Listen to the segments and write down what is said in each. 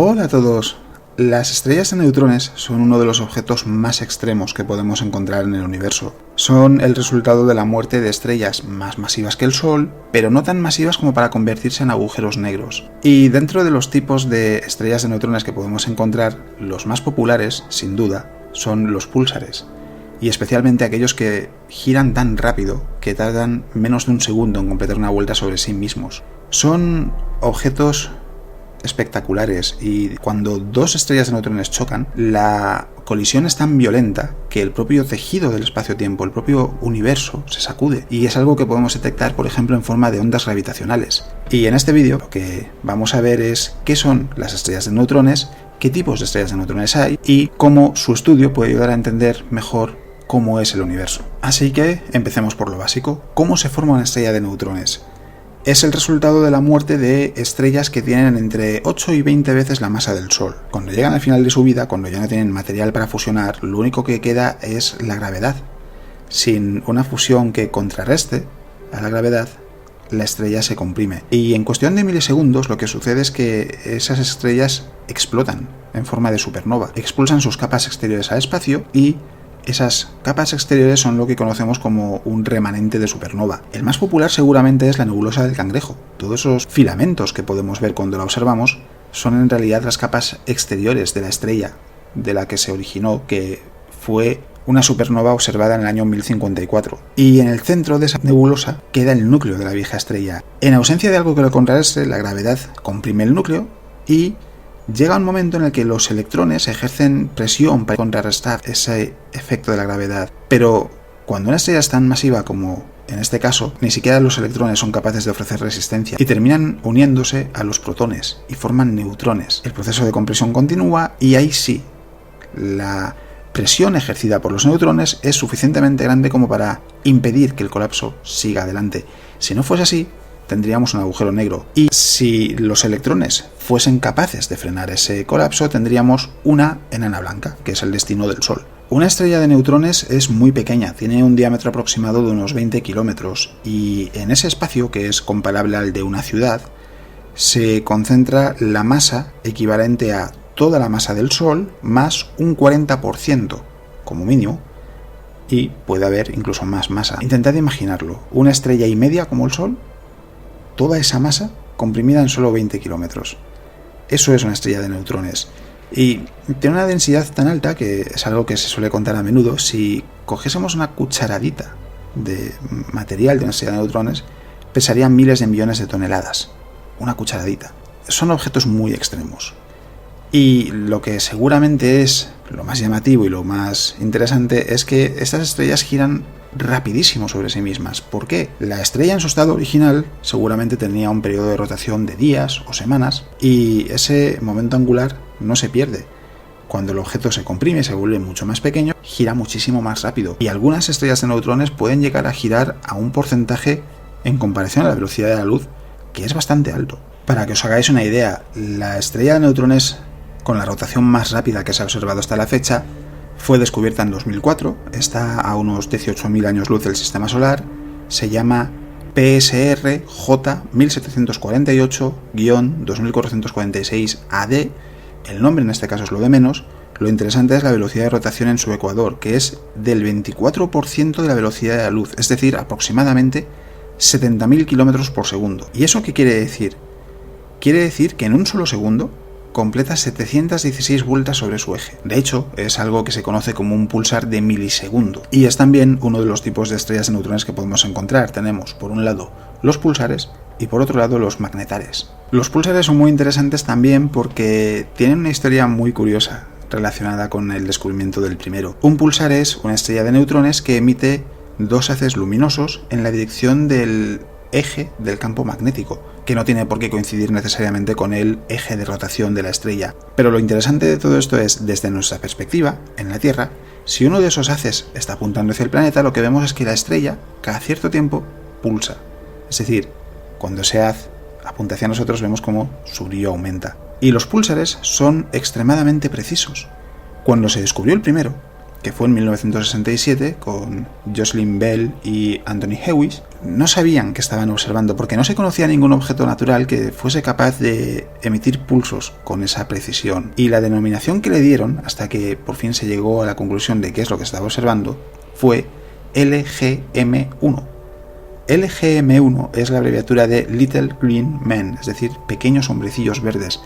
Hola a todos. Las estrellas de neutrones son uno de los objetos más extremos que podemos encontrar en el universo. Son el resultado de la muerte de estrellas más masivas que el Sol, pero no tan masivas como para convertirse en agujeros negros. Y dentro de los tipos de estrellas de neutrones que podemos encontrar, los más populares, sin duda, son los púlsares. Y especialmente aquellos que giran tan rápido que tardan menos de un segundo en completar una vuelta sobre sí mismos. Son objetos espectaculares y cuando dos estrellas de neutrones chocan, la colisión es tan violenta que el propio tejido del espacio-tiempo, el propio universo, se sacude, y es algo que podemos detectar, por ejemplo, en forma de ondas gravitacionales. Y en este vídeo lo que vamos a ver es qué son las estrellas de neutrones, qué tipos de estrellas de neutrones hay y cómo su estudio puede ayudar a entender mejor cómo es el universo. Así que empecemos por lo básico. ¿Cómo se forma una estrella de neutrones? Es el resultado de la muerte de estrellas que tienen entre 8 y 20 veces la masa del Sol. Cuando llegan al final de su vida, cuando ya no tienen material para fusionar, lo único que queda es la gravedad. Sin una fusión que contrarreste a la gravedad, la estrella se comprime. Y en cuestión de milisegundos lo que sucede es que esas estrellas explotan en forma de supernova. Expulsan sus capas exteriores al espacio y esas capas exteriores son lo que conocemos como un remanente de supernova. El más popular seguramente es la nebulosa del Cangrejo. Todos esos filamentos que podemos ver cuando la observamos son en realidad las capas exteriores de la estrella de la que se originó, que fue una supernova observada en el año 1054. Y en el centro de esa nebulosa queda el núcleo de la vieja estrella. En ausencia de algo que lo contrarreste, la gravedad comprime el núcleo y llega un momento en el que los electrones ejercen presión para contrarrestar ese efecto de la gravedad. Pero cuando una estrella es tan masiva como en este caso, ni siquiera los electrones son capaces de ofrecer resistencia y terminan uniéndose a los protones y forman neutrones. El proceso de compresión continúa y ahí sí, la presión ejercida por los neutrones es suficientemente grande como para impedir que el colapso siga adelante. Si no fuese así, tendríamos un agujero negro. Y si los electrones fuesen capaces de frenar ese colapso, tendríamos una enana blanca, que es el destino del Sol. Una estrella de neutrones es muy pequeña, tiene un diámetro aproximado de unos 20 kilómetros, y en ese espacio, que es comparable al de una ciudad, se concentra la masa equivalente a toda la masa del Sol más un 40%, como mínimo, y puede haber incluso más masa. Intentad imaginarlo, una estrella y media como el Sol, toda esa masa comprimida en solo 20 kilómetros. Eso es una estrella de neutrones. Y tiene una densidad tan alta que es algo que se suele contar a menudo. Si cogiésemos una cucharadita de material de una estrella de neutrones, pesaría miles de millones de toneladas. Una cucharadita. Son objetos muy extremos. Y lo que seguramente es lo más llamativo y lo más interesante es que estas estrellas giran rapidísimo sobre sí mismas. ¿Por qué? La estrella en su estado original seguramente tenía un periodo de rotación de días o semanas y ese momento angular no se pierde. Cuando el objeto se comprime y se vuelve mucho más pequeño, gira muchísimo más rápido. Y algunas estrellas de neutrones pueden llegar a girar a un porcentaje en comparación a la velocidad de la luz que es bastante alto. Para que os hagáis una idea, la estrella de neutrones con la rotación más rápida que se ha observado hasta la fecha fue descubierta en 2004, está a unos 18.000 años luz del sistema solar, se llama PSR J1748-2446 AD, el nombre en este caso es lo de menos, lo interesante es la velocidad de rotación en su ecuador, que es del 24% de la velocidad de la luz, es decir, aproximadamente 70.000 km por segundo. ¿Y eso qué quiere decir? Quiere decir que en un solo segundo completa 716 vueltas sobre su eje. De hecho, es algo que se conoce como un púlsar de milisegundo. Y es también uno de los tipos de estrellas de neutrones que podemos encontrar. Tenemos, por un lado, los púlsares y por otro lado, los magnetares. Los púlsares son muy interesantes también porque tienen una historia muy curiosa relacionada con el descubrimiento del primero. Un púlsar es una estrella de neutrones que emite dos haces luminosos en la dirección del eje del campo magnético, que no tiene por qué coincidir necesariamente con el eje de rotación de la estrella. Pero lo interesante de todo esto es, desde nuestra perspectiva, en la Tierra, si uno de esos haces está apuntando hacia el planeta, lo que vemos es que la estrella, cada cierto tiempo, pulsa. Es decir, cuando ese haz apunta hacia nosotros, vemos cómo su brillo aumenta. Y los púlsares son extremadamente precisos. Cuando se descubrió el primero, que fue en 1967 con Jocelyn Bell y Anthony Hewish, no sabían que estaban observando, porque no se conocía ningún objeto natural que fuese capaz de emitir pulsos con esa precisión. Y la denominación que le dieron, hasta que por fin se llegó a la conclusión de qué es lo que estaba observando, fue LGM1. LGM1 es la abreviatura de Little Green Men, es decir, pequeños hombrecillos verdes,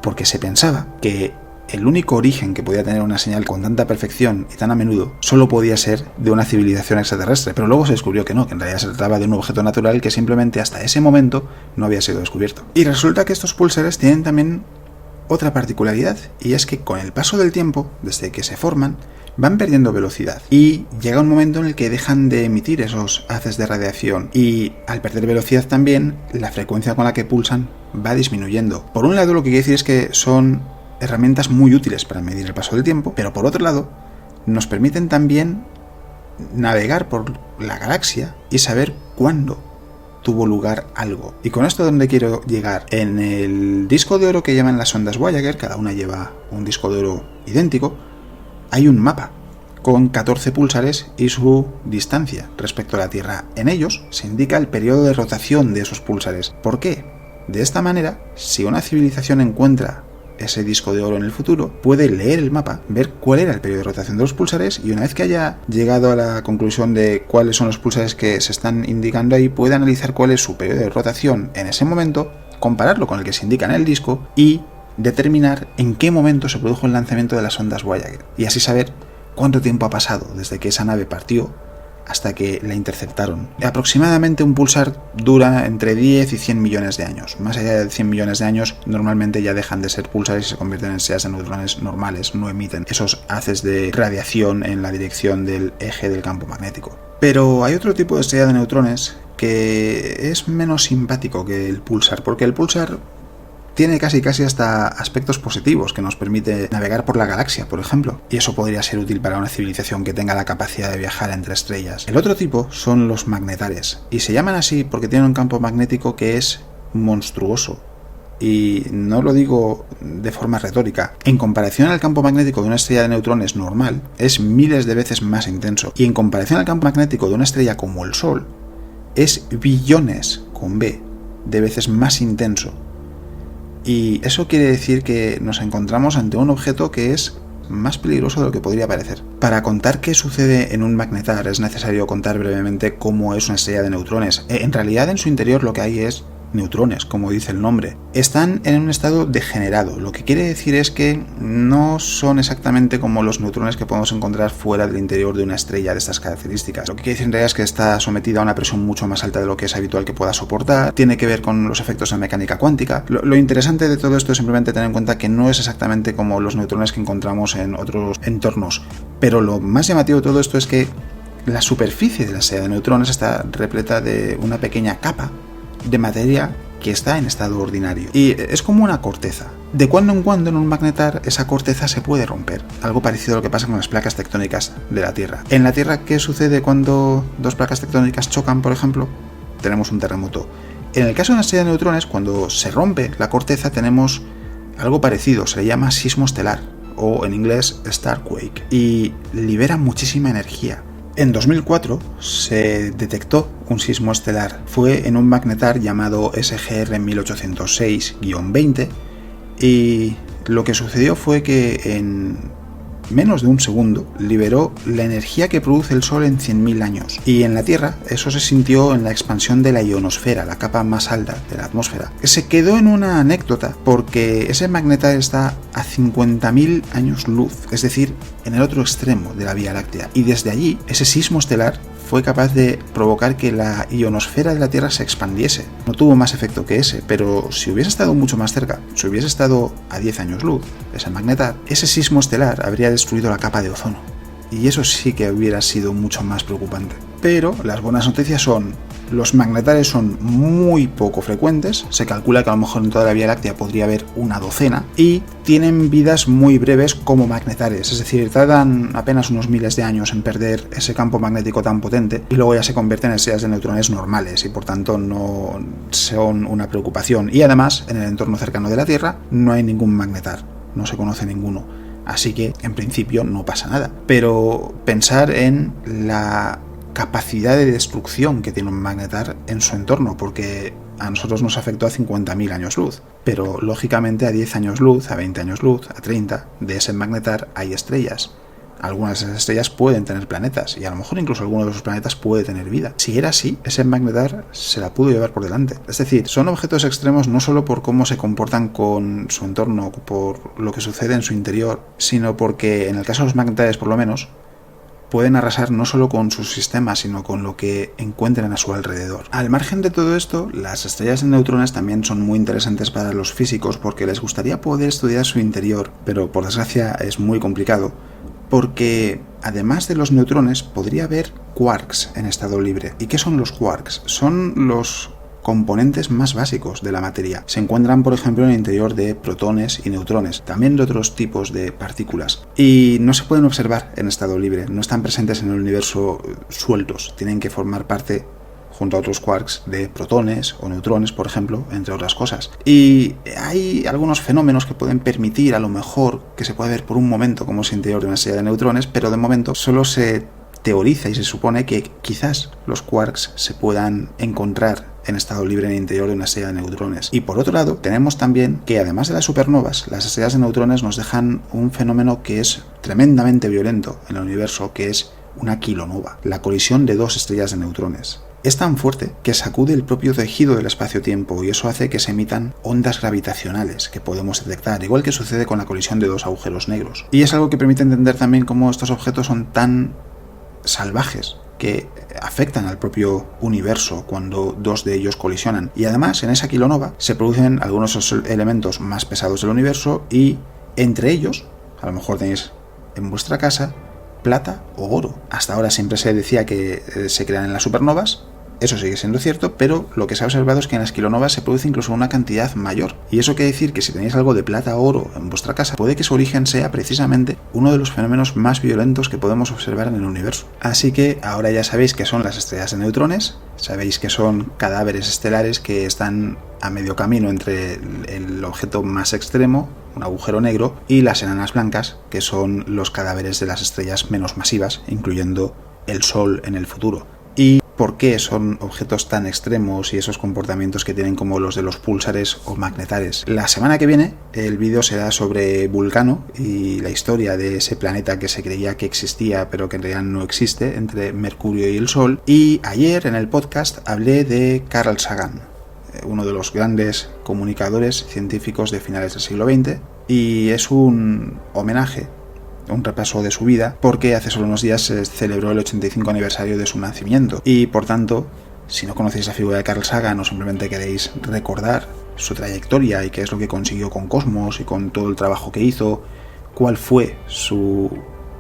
porque se pensaba que el único origen que podía tener una señal con tanta perfección y tan a menudo solo podía ser de una civilización extraterrestre, pero luego se descubrió que no, que en realidad se trataba de un objeto natural que simplemente hasta ese momento no había sido descubierto. Y resulta que estos púlsares tienen también otra particularidad, y es que con el paso del tiempo, desde que se forman, van perdiendo velocidad y llega un momento en el que dejan de emitir esos haces de radiación, y al perder velocidad también la frecuencia con la que pulsan va disminuyendo. Por un lado, lo que quiere decir es que son herramientas muy útiles para medir el paso del tiempo, pero por otro lado nos permiten también navegar por la galaxia y saber cuándo tuvo lugar algo. Y con esto, ¿dónde quiero llegar? En el disco de oro que llevan las sondas Voyager, cada una lleva un disco de oro idéntico, hay un mapa con 14 púlsares y su distancia respecto a la Tierra. En ellos se indica el periodo de rotación de esos púlsares. ¿Por qué? De esta manera, si una civilización encuentra ese disco de oro en el futuro, puede leer el mapa, ver cuál era el periodo de rotación de los púlsares, y una vez que haya llegado a la conclusión de cuáles son los púlsares que se están indicando ahí, puede analizar cuál es su periodo de rotación en ese momento, compararlo con el que se indica en el disco y determinar en qué momento se produjo el lanzamiento de las ondas Voyager, y así saber cuánto tiempo ha pasado desde que esa nave partió hasta que la interceptaron. Aproximadamente un pulsar dura entre 10 y 100 millones de años. Más allá de 100 millones de años, normalmente ya dejan de ser pulsares y se convierten en estrellas de neutrones normales, no emiten esos haces de radiación en la dirección del eje del campo magnético. Pero hay otro tipo de estrella de neutrones que es menos simpático que el pulsar, porque el pulsar tiene casi hasta aspectos positivos, que nos permite navegar por la galaxia, por ejemplo, y eso podría ser útil para una civilización que tenga la capacidad de viajar entre estrellas. El otro tipo son los magnetares, y se llaman así porque tienen un campo magnético que es monstruoso. Y no lo digo de forma retórica. En comparación al campo magnético de una estrella de neutrones normal, es miles de veces más intenso. Y en comparación al campo magnético de una estrella como el Sol, es billones, con B, de veces más intenso. Y eso quiere decir que nos encontramos ante un objeto que es más peligroso de lo que podría parecer. Para contar qué sucede en un magnetar es necesario contar brevemente cómo es una estrella de neutrones. En realidad, en su interior lo que hay es neutrones, como dice el nombre. Están en un estado degenerado, lo que quiere decir es que no son exactamente como los neutrones que podemos encontrar fuera del interior de una estrella de estas características. Lo que quiere decir en realidad es que está sometida a una presión mucho más alta de lo que es habitual que pueda soportar, tiene que ver con los efectos de mecánica cuántica. Lo interesante de todo esto es simplemente tener en cuenta que no es exactamente como los neutrones que encontramos en otros entornos, pero lo más llamativo de todo esto es que la superficie de la estrella de neutrones está repleta de una pequeña capa de materia que está en estado ordinario. Y es como una corteza. De cuando en cuando en un magnetar esa corteza se puede romper. Algo parecido a lo que pasa con las placas tectónicas de la Tierra. En la Tierra, ¿qué sucede cuando dos placas tectónicas chocan, por ejemplo? Tenemos un terremoto. En el caso de una estrella de neutrones, cuando se rompe la corteza, tenemos algo parecido. Se le llama sismo estelar, o en inglés Starquake. Y libera muchísima energía. En 2004 se detectó un sismo estelar. Fue en un magnetar llamado SGR 1806-20 y lo que sucedió fue que en menos de un segundo liberó la energía que produce el Sol en 100.000 años. Y en la Tierra eso se sintió en la expansión de la ionosfera, la capa más alta de la atmósfera. Se quedó en una anécdota porque ese magnetar está a 50.000 años luz, es decir, en el otro extremo de la Vía Láctea. Y desde allí, ese sismo estelar fue capaz de provocar que la ionosfera de la Tierra se expandiese. No tuvo más efecto que ese, pero si hubiese estado mucho más cerca, si hubiese estado a 10 años luz, ese magnetar, ese sismo estelar habría destruido la capa de ozono. Y eso sí que hubiera sido mucho más preocupante. Pero las buenas noticias son: los magnetares son muy poco frecuentes, se calcula que a lo mejor en toda la Vía Láctea podría haber una docena, y tienen vidas muy breves como magnetares, es decir, tardan apenas unos miles de años en perder ese campo magnético tan potente y luego ya se convierten en estrellas de neutrones normales y por tanto no son una preocupación. Y además, en el entorno cercano de la Tierra no hay ningún magnetar, no se conoce ninguno. Así que, en principio, no pasa nada. Pero pensar en la capacidad de destrucción que tiene un magnetar en su entorno, porque a nosotros nos afectó a 50.000 años luz, pero lógicamente a 10 años luz, a 20 años luz, a 30 de ese magnetar hay estrellas. Algunas de esas estrellas pueden tener planetas, y a lo mejor incluso alguno de esos planetas puede tener vida. Si era así, ese magnetar se la pudo llevar por delante. Es decir, son objetos extremos no solo por cómo se comportan con su entorno, por lo que sucede en su interior, sino porque, en el caso de los magnetares por lo menos, pueden arrasar no solo con su sistema, sino con lo que encuentren a su alrededor. Al margen de todo esto, las estrellas de neutrones también son muy interesantes para los físicos porque les gustaría poder estudiar su interior, pero por desgracia es muy complicado, porque además de los neutrones podría haber quarks en estado libre. ¿Y qué son los quarks? Son los componentes más básicos de la materia. Se encuentran, por ejemplo, en el interior de protones y neutrones, también de otros tipos de partículas. Y no se pueden observar en estado libre, no están presentes en el universo sueltos, tienen que formar parte, junto a otros quarks, de protones o neutrones, por ejemplo, entre otras cosas. Y hay algunos fenómenos que pueden permitir, a lo mejor, que se pueda ver por un momento como es el interior de una estrella de neutrones, pero de momento solo se teoriza y se supone que quizás los quarks se puedan encontrar en estado libre en el interior de una estrella de neutrones. Y por otro lado, tenemos también que además de las supernovas, las estrellas de neutrones nos dejan un fenómeno que es tremendamente violento en el universo, que es una kilonova, la colisión de dos estrellas de neutrones. Es tan fuerte que sacude el propio tejido del espacio-tiempo y eso hace que se emitan ondas gravitacionales que podemos detectar, igual que sucede con la colisión de dos agujeros negros. Y es algo que permite entender también cómo estos objetos son tan salvajes que afectan al propio universo cuando dos de ellos colisionan. Y además, en esa kilonova se producen algunos de los elementos más pesados del universo y entre ellos, a lo mejor tenéis en vuestra casa, plata o oro. Hasta ahora siempre se decía que se crean en las supernovas. Eso sigue siendo cierto, pero lo que se ha observado es que en las kilonovas se produce incluso una cantidad mayor. Y eso quiere decir que si tenéis algo de plata o oro en vuestra casa, puede que su origen sea precisamente uno de los fenómenos más violentos que podemos observar en el universo. Así que ahora ya sabéis que son las estrellas de neutrones, sabéis que son cadáveres estelares que están a medio camino entre el objeto más extremo, un agujero negro, y las enanas blancas, que son los cadáveres de las estrellas menos masivas, incluyendo el Sol en el futuro. Y por qué son objetos tan extremos y esos comportamientos que tienen como los de los púlsares o magnetares. La semana que viene el vídeo será sobre Vulcano y la historia de ese planeta que se creía que existía pero que en realidad no existe, entre Mercurio y el Sol. Y ayer en el podcast hablé de Carl Sagan, uno de los grandes comunicadores científicos de finales del siglo XX, y es un homenaje, un repaso de su vida, porque hace solo unos días se celebró el 85 aniversario de su nacimiento y por tanto, si no conocéis la figura de Carl Sagan o simplemente queréis recordar su trayectoria y qué es lo que consiguió con Cosmos y con todo el trabajo que hizo, cuál fue su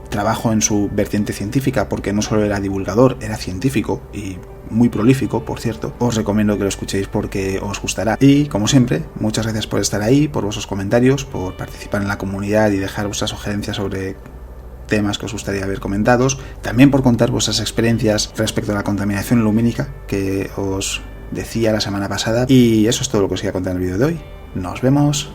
trabajo en su vertiente científica, porque no solo era divulgador, era científico y muy prolífico, por cierto, os recomiendo que lo escuchéis porque os gustará. Y como siempre, muchas gracias por estar ahí, por vuestros comentarios, por participar en la comunidad y dejar vuestras sugerencias sobre temas que os gustaría ver comentados, también por contar vuestras experiencias respecto a la contaminación lumínica que os decía la semana pasada. Y eso es todo lo que os iba a contar en el vídeo de hoy. Nos vemos.